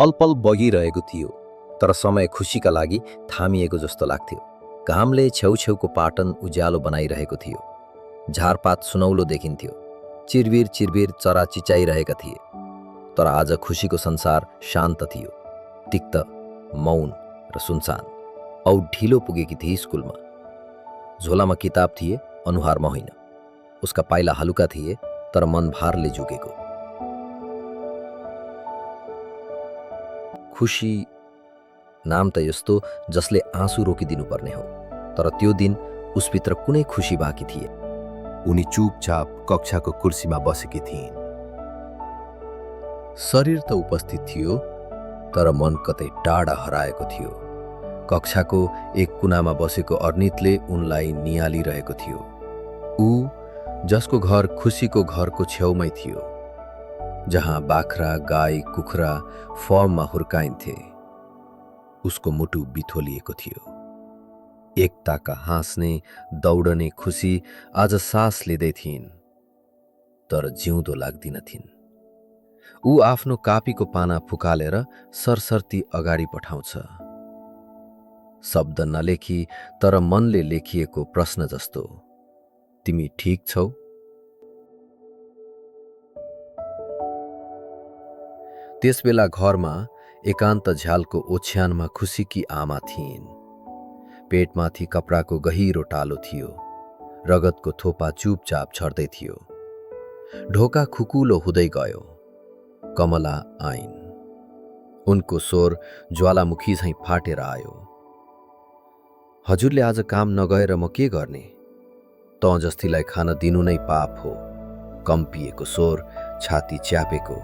अलपल बगिरहेको थियो, तर समय खुसीका लागि थामिएको जस्तो लाग्थ्यो। घामले छेउछेउको पाटन उज्यालो बनाइरहेको थियो। झारपात सुनौलो देखिन्थ्यो। चिरबिर चिरबिर चरा चिचाइरहेका थिए। तर आज खुसीको संसार शान्त थियो, तिक्त, मौन र सुनसान। औ ढिलो पुगेकी थिए स्कुलमा। झोलामा किताब थिए, अनुहारमा होइन। उसका पाइला हलुका थिए, तर मन भारले झुकेको। खुसी नाम त यस्तो जसले आँसु रोकिदिनु पर्ने हो, तर त्यो दिन उसभित्र कुनै खुसी बाँकी थिए। उनी चुपचाप कक्षाको कुर्सीमा बसेकी थिइन्। शरीर त उपस्थित थियो, तर मन कतै टाढा हराएको थियो। कक्षाको एक कुनामा बसेको अर्नितले उनलाई नियालिरहेको थियो। ऊ जसको घर खुसीको घरको छेउमै थियो, जहाँ बाख्रा, गाई, कुखुरा फर्ममा हुर्काइन्थे। उसको मुटु बिथोलिएको थियो। एकताका हाँस्ने, दौडने खुसी आज सास लिँदै थिइन्, तर जिउँदो लाग्दिनथिन्। ऊ आफ्नो कापीको पाना फुकालेर सरसर्ती अगाडि पठाउँछ। शब्द नलेखी, तर मनले लेखिएको प्रश्न जस्तो, तिमी ठीक छौ? त्यसबेला घरमा एकान्त झ्यालको ओछ्यानमा खुसीकी आमा थिइन्। पेटमाथि कपडाको गहिरो टालो थियो। रगतको थोपा चुपचाप छर्दै थियो। ढोका खुकुलो हुँदै गयो। कमला आइन्। उनको स्वर ज्वालामुखी झैं फाटेर आयो। हजुरले आज काम नगएर म के गर्ने? तँ जस्तीलाई खान दिनु नै पाप हो। कम्पिएको स्वर, छाती च्यापेको।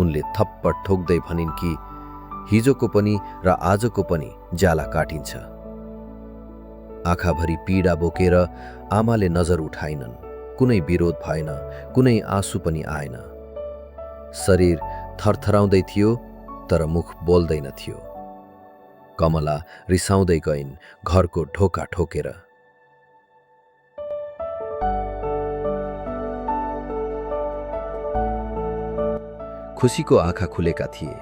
उनले थप्पड ठोक्दै भनिन् कि हिजोको पनि र आजको पनि ज्याला काटिन्छ। आँखाभरि पीडा बोकेर आमाले नजर उठाइनन्। कुनै विरोध भएन, कुनै आँसु पनि आएन। शरीर थरथराउँदै थियो, तर मुख बोल्दैन थियो। कमला रिसाउँदै गइन्, घरको ढोका ठोकेर। खुसीको आँखा खुलेका थिए,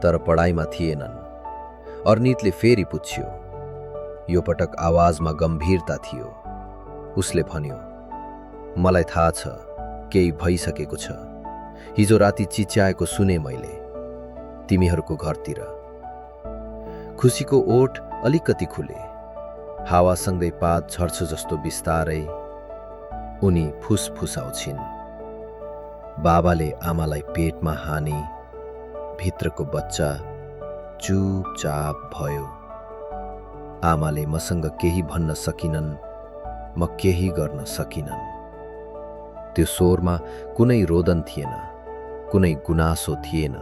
तर पढाइमा थिएनन्। अर्नितले फेरि पुछ्यो। यो पटक आवाजमा गम्भीरता थियो। उसले भन्यो, मलाई थाहा छ, केही भइसकेको छ। हिजो राति चिच्याएको सुने मैले, तिमीहरूको घरतिर। खुसीको ओठ अलिकति खुले। हावासँगै पात झर्छ जस्तो बिस्तारै। उनी फुसफुसाउँछिन्। बाबाले आमालाई पेटमा हाने। भित्रको बच्चा चुपचाप भयो। आमाले मसँग केही भन्न सकिनन्, म केही गर्न सकिनन्। त्यो स्वरमा कुनै रोदन थिएन, कुनै गुनासो थिएन,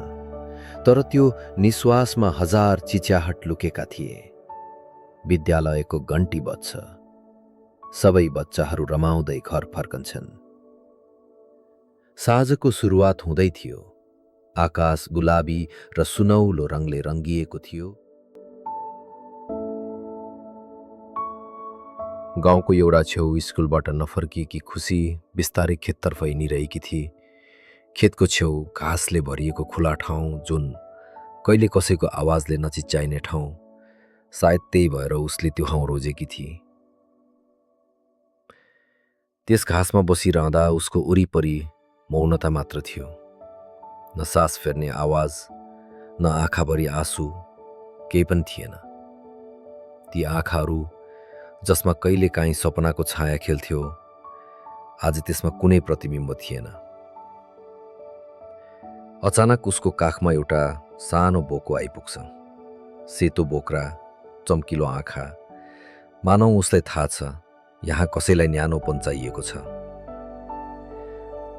तर त्यो निश्वासमा हजार चिच्याहट लुकेका थिए। विद्यालयको घन्टी बज्छ। सबै बच्चाहरू रमाउँदै घर फर्कन्छन्। साँझको सुरुवात हुँदै थियो। आकाश गुलाबी र सुनौलो रङले रङ्गिएको थियो। गाउँको एउटा छेउ स्कुलबाट नफर्किएकी खुसी बिस्तारै खेततर्फ हिँडिरहेकी थिए। खेतको छेउ घाँसले भरिएको खुला ठाउँ, जुन कहिले कसैको आवाजले नचिच्चाइने ठाउँ। सायद त्यही भएर उसले त्यो ठाउँ रोजेकी थिए। त्यस घाँसमा बसिरहँदा उसको वरिपरि मौनता मात्र थियो। न सास फेर्ने आवाज, न आँखाभरि आँसु, केही पनि थिएन। ती आँखाहरू जसमा कहिले काहीँ सपनाको छाया खेल्थ्यो, आज त्यसमा कुनै प्रतिबिम्ब थिएन। अचानक उसको काखमा एउटा सानो बोको आइपुग्छ। सेतो बोक्रा, चम्किलो आँखा। मानौ उसलाई थाहा छ, यहाँ कसैलाई न्यानोपन चाहिएको छ।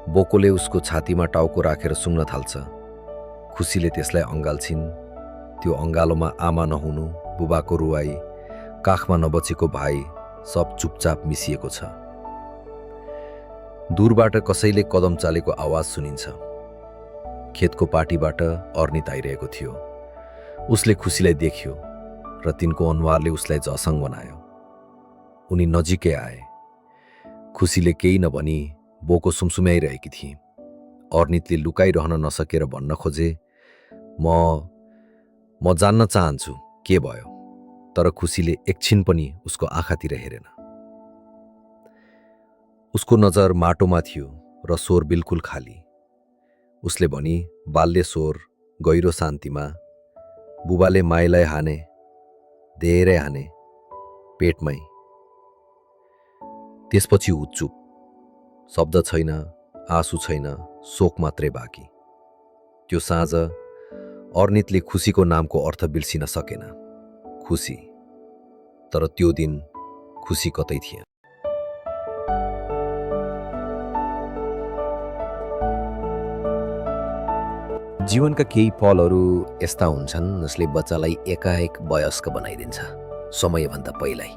बोकोले उसको छातीमा टाउको राखेर सुँग्न थाल्छ। खुसीले त्यसलाई अँगाल्छिन्। त्यो अँगालोमा आमा नहुनु, बुबाको रुवाई, काखमा नबचेको भाइ, सब चुपचाप मिसिएको छ। दूरबाट कसैले कदम चालेको आवाज सुनिन्छ। खेतको पाटीबाट अर्नित आइरहेको थियो। उसले खुसीलाई देख्यो र तिनको अनुहारले उसलाई झसङ बनायो। उनी नजिकै आए। खुसीले केही नभनी बोको सुमसुम्याइरहेकी थिए। अर्नितले लुकाइरहन नसकेर भन्न खोजे, म जान्न चाहन्छु के भयो। तर खुसीले एकछिन पनि उसको आँखातिर हेरेन। उसको नजर माटोमा थियो र स्वर बिल्कुल खाली। उसले भनी, बाल्य स्वर गहिरो शान्तिमा, बुबाले माइलाई हाने, धेरै हाने, पेटमै। त्यसपछि ऊ चुप। शब्द छैन, आँसु छैन, शोक मात्रै बाँकी। त्यो साँझ अर्नितले खुसीको नामको अर्थ बिर्सिन सकेन। खुसी, तर त्यो दिन खुसी कतै थिएन। जीवनका केही पलहरू यस्ता हुन्छन् जसले बच्चालाई एकाएक वयस्क बनाइदिन्छ, समयभन्दा पहिल्यै।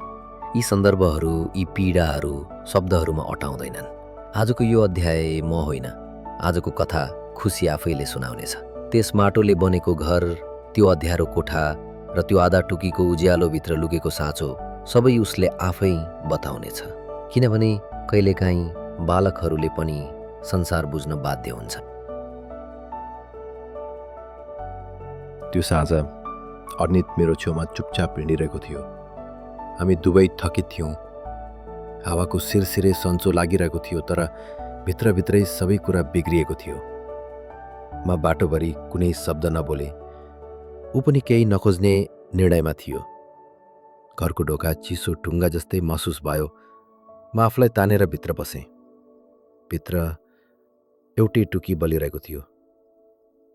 यी सन्दर्भहरू, यी पीडाहरू शब्दहरूमा अटाउँदैनन्। आजको यो अध्याय म होइन, आजको कथा खुसी आफैले सुनाउनेछ। त्यस माटोले बनेको घर, त्यो अँध्यारो कोठा र त्यो आधा टुकीको उज्यालोभित्र लुकेको साँचो सबै उसले आफै बताउनेछ। किनभने कहिलेकाहीँ बालकहरूले पनि संसार बुझ्न बाध्य हुन्छ। त्यो साँझ अर्नित मेरो छेउमा चुपचाप हिँडिरहेको थियो। हामी दुवै थकित थियौँ। हावाको सिरसिरे सन्चो लागिरहेको थियो, तर भित्रभित्रै सबै कुरा बिग्रिएको थियो। म बाटोभरि कुनै शब्द नबोले। ऊ पनि केही नखोज्ने निर्णयमा थियो। घरको ढोका चिसो ढुङ्गा जस्तै महसुस भयो। म आफूलाई तानेर भित्र बसेँ। भित्र एउटै टुकी बलिरहेको थियो।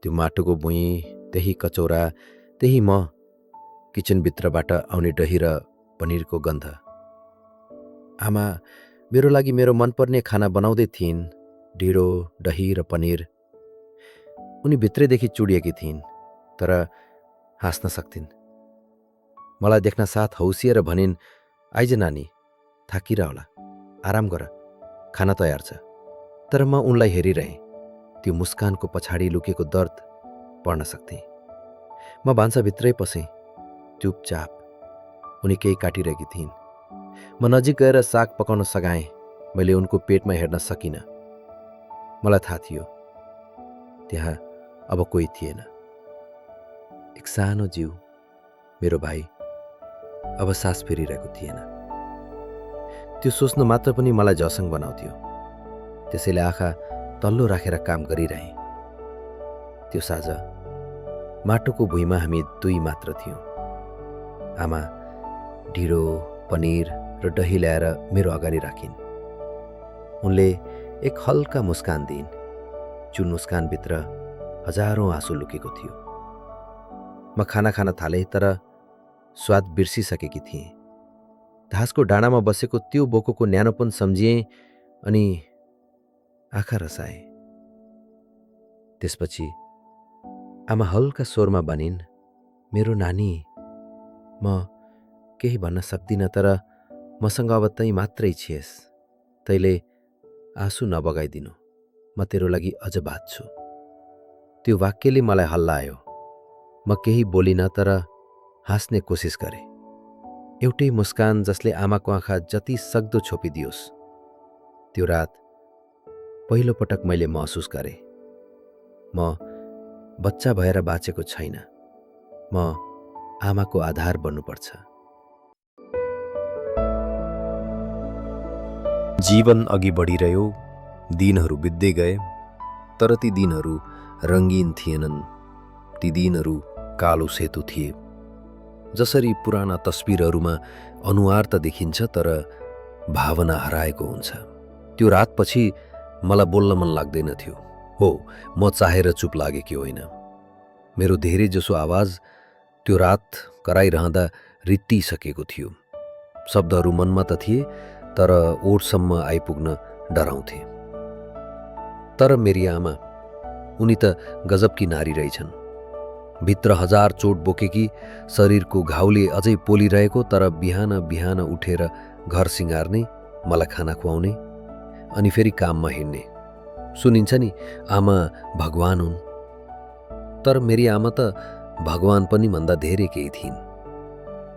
त्यो माटोको भुइँ, त्यही कचौरा, त्यही म, किचनभित्रबाट आउने दही र पनिरको गन्ध। आमा मेरो लागि मेरो मनपर्ने खाना बनाउँदै थिइन्, ढिँडो, दही र पनिर। उनी भित्रैदेखि चुडिएकी थिइन्, तर हाँस्न सक्थिन्। मलाई देख्न साथ हौसिएर भनिन्, आइज नानी, थाकिरह होला, आराम गर, खाना तयार छ। तर म उनलाई हेरिरहेँ। त्यो मुस्कानको पछाडि लुकेको दर्द पढ्न सक्थेँ। म भान्साभित्रै पसेँ, चुपचाप। उनी केही काटिरहेकी थिइन्। म नजिक गएर साग पकाउन सघाएँ। मैले उनको पेटमा हेर्न सकिनँ। मलाई थाहा थियो त्यहाँ अब कोही थिएन। एक सानो जीव, मेरो भाइ, अब सास फेरिरहेको थिएन। त्यो सोच्न मात्र पनि मलाई झसङ बनाउँथ्यो। त्यसैले आँखा तल्लो राखेर काम गरिरहेँ। त्यो साँझ माटोको भुइँमा हामी दुई मात्र थियौँ। आमा ढिँडो, पनिर र दही ल्याएर मेरो अगाडि राखिन्। उनले एक हल्का मुस्कान दिइन्। जुन मुस्कानभित्र हजारौँ आँसु लुकेको थियो। म खाना खान थालेँ, तर स्वाद बिर्सिसकेकी थिएँ। घाँसको डाँडामा बसेको त्यो बोकोको न्यानोपन सम्झिएँ अनि आँखा रसाएँ। त्यसपछि आमा हल्का स्वरमा भनिन्, मेरो नानी, म केही भन्न सक्दिनँ, तर मसँग अब तै मात्रै छियस्। तैले आँसु नबगाइदिनु, म तेरो लागि अझ बाँच्छु। त्यो वाक्यले मलाई हल्लायो। म केही बोलिनँ, तर हाँस्ने कोसिस गरेँ। एउटै मुस्कान जसले आमाको आँखा जति सक्दो छोपिदियोस्। त्यो रात पहिलो पटक मैले महसुस गरेँ, म बच्चा भएर बाँचेको छैन, म आमाको आधार बन्नुपर्छ। जीवन अघि बढिरह्यो, दिनहरू बित्दै गए, तर ती दिनहरू रङ्गीन थिएनन्। ती दिनहरू कालो सेतो थिए। जसरी पुराना तस्बिरहरूमा अनुहार त देखिन्छ, तर भावना हराएको हुन्छ। त्यो रातपछि मलाई बोल्न मन लाग्दैन थियो। हो, म चाहेर चुप लागेकी होइन। मेरो धेरै जसो आवाज त्यो रात कराइरहँदा रित्तिसकेको थियो। शब्दहरू मनमा त थिए, तर ओठसम्म आइपुग्न डराउँथे। तर मेरी आमा, उनी त गजबकी नारी रहेछन्। भित्र हजार चोट बोकेकी, शरीरको घाउले अझै पोलिरहेको, तर बिहान बिहान उठेर घर सिँगार्ने, मलाई खाना खुवाउने, अनि फेरि काममा हिँड्ने। सुनिन्छ नि, आमा भगवान हुन्। तर मेरी आमा त भगवान पनि भन्दा धेरै केही थिइन्।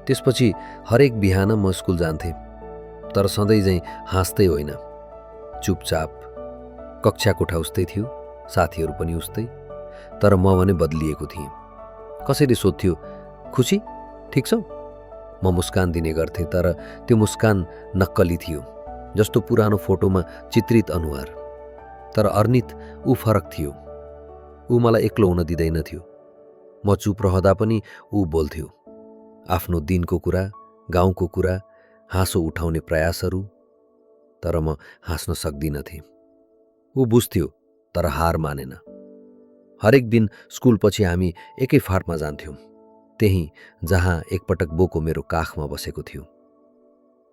त्यसपछि हरेक बिहान म स्कुल जान्थेँ, तर सधैँ झैँ हाँस्दै होइन, चुपचाप। कक्षा कोठा उस्तै थियो, साथीहरू पनि उस्तै, तर म भने बदलिएको थिएँ। कसैले सोध्थ्यो, खुसी ठिक छौ? म मुस्कान दिने गर्थेँ, तर त्यो मुस्कान नक्कली थियो, जस्तो पुरानो फोटोमा चित्रित अनुहार। तर अर्नित ऊ फरक थियो। ऊ मलाई एक्लो हुन दिँदैनथ्यो। म चुप रहँदा पनि ऊ बोल्थ्यो, आफ्नो दिनको कुरा, गाउँको कुरा, हाँसो उठाउने प्रयासहरू। तर म हाँस्न सक्दिनथेँ। ऊ बुझ्थ्यो, तर हार मानेन। हरेक दिन स्कुलपछि हामी एकै फाँटमा जान्थ्यौँ, त्यहीँ जहाँ एकपटक बोको मेरो काखमा बसेको थियो,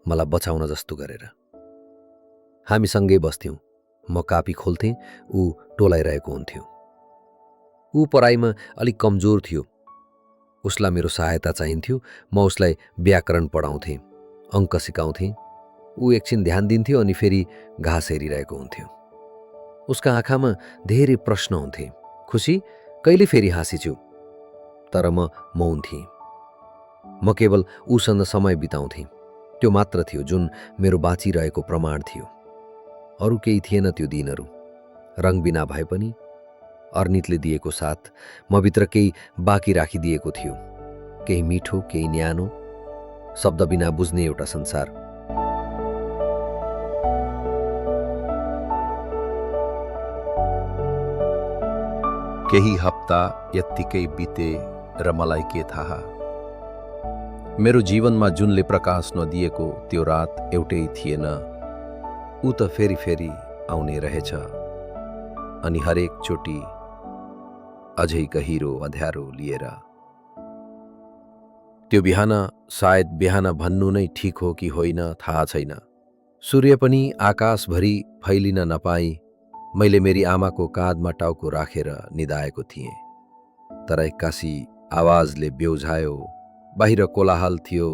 मलाई बचाउन जस्तो गरेर। हामी सँगै बस्थ्यौँ। म कापी खोल्थेँ, ऊ टोलाइरहेको हुन्थ्यो। ऊ पढाइमा अलिक कमजोर थियो। उसलाई मेरो सहायता चाहिन्थ्यो। म उसलाई व्याकरण पढाउँथेँ, अङ्क सिकाउँथेँ। ऊ एकछिन ध्यान दिन्थ्यो अनि फेरि घाँस हेरिरहेको हुन्थ्यो। उसका आँखामा धेरै प्रश्न हुन्थे। खुसी, कहिले फेरि हाँसिछु? तर म मौन थिएँ। म केवल ऊसँग समय बिताउँथेँ। त्यो मात्र थियो जुन मेरो बाँचिरहेको प्रमाण थियो। अरू केही थिएन त्यो दिनहरू। रङ बिना भए पनि अर्नितले दिएको साथ मभित्र केही बाँकी राखिदिएको थियो। केही मिठो, केही न्यानो, शब्द बिना बुझ्ने एउटा संसार। केही हप्ता यत्तिकै बिते र मलाई के थाहा, मेरो जीवनमा जुनले प्रकाश नदिएको त्यो रात एउटै थिएन। ऊ त फेरि फेरि आउने रहेछ, अनि हरेक चोटि अझै गहिरो अँध्यारो लिएर। त्यो बिहान, सायद बिहान भन्नु नै ठिक हो कि होइन थाहा छैन, सूर्य पनि आकाशभरि फैलिन नपाई मैले मेरी आमाको काँधमा टाउको राखेर निदाएको थिएँ। तर एक्कासी आवाजले बेउझायो। बाहिर कोलाहल थियो,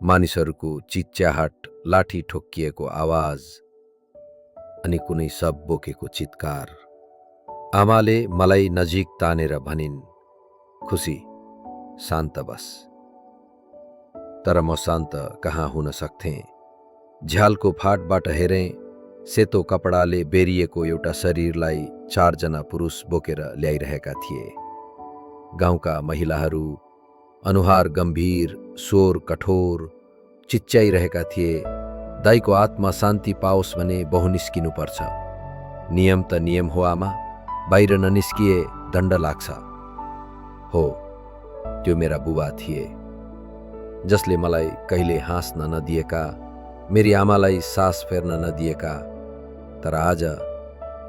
मानिसहरूको चिच्याहाट, लाठी ठोक्किएको आवाज अनि कुनै सब बोकेको चित्कार। आमाले मलाई नजिक तानेर भनिन्, खुसी, शान्त बस। तर म शान्त कहाँ हुन सक्थेँ। झ्यालको फाटबाट हेरेँ, सेतो कपडाले बेरिएको एउटा शरीरलाई 4 जना पुरुष बोकेर ल्याइरहेका थिए। गाउँका महिलाहरू, अनुहार गम्भीर, स्वर कठोर, चिच्याइरहेका थिए, दाइको आत्मा शान्ति पाओस् भने बहु निस्किनुपर्छ। नियम त नियम हो आमा, बाहिर ननिस्किए दण्ड लाग्छ। हो, त्यो मेरा बुबा थिए, जसले मलाई कहिले हाँस्न नदिएका, मेरी आमालाई सास फेर्न नदिएका। तर आज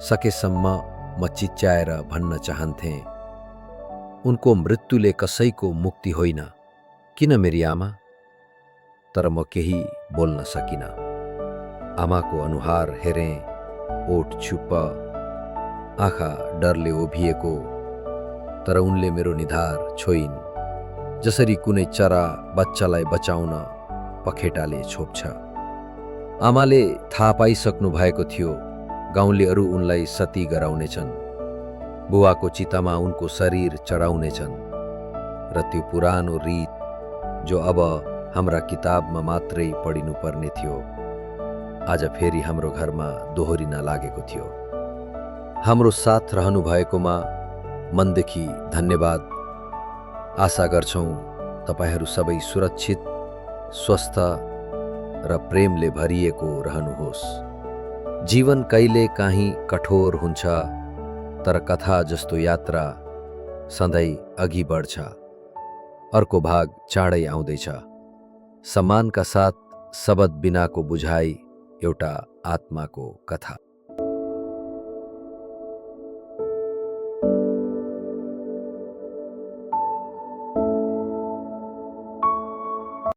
सकेसम्म म चिच्याएर भन्न चाहन्थेँ, उनको मृत्युले कसैको मुक्ति होइन। किन मेरी आमा? तर म केही बोल्न सकिनँ। आमाको अनुहार हेरेँ, ओठ चुप्प, आँखा डरले उभिएको। तर उनले मेरो निधार छोइन्, जसरी कुनै चरा बच्चालाई बचाउन पखेटाले छोप्छ। आमाले थाहा पाइसक्नु भएको थियो, गाउँलेहरू उनलाई सती गराउनेछन्, बुवाको चितामा उनको शरीर चढाउनेछन्। र त्यो पुरानो रीत जो अब हाम्रा किताबमा मात्रै पढिनुपर्ने थियो, आज फेरि हाम्रो घरमा दोहोरिन लागेको थियो। हाम्रो साथ रहनु भएकोमा मनदेखि धन्यवाद। आशा गर्छौँ तपाईहरू सबै सुरक्षित, स्वस्थ र प्रेमले भरिएको रहनुहोस्। जीवन कहिले काहीँ कठोर हुन्छ, तर कथा जस्तो यात्रा सधैँ अघि बढ्छ। अर्को भाग चाँडै आउँदैछ। सम्मानका साथ, शब्द बिनाको बुझाइ, एउटा आत्माको कथा।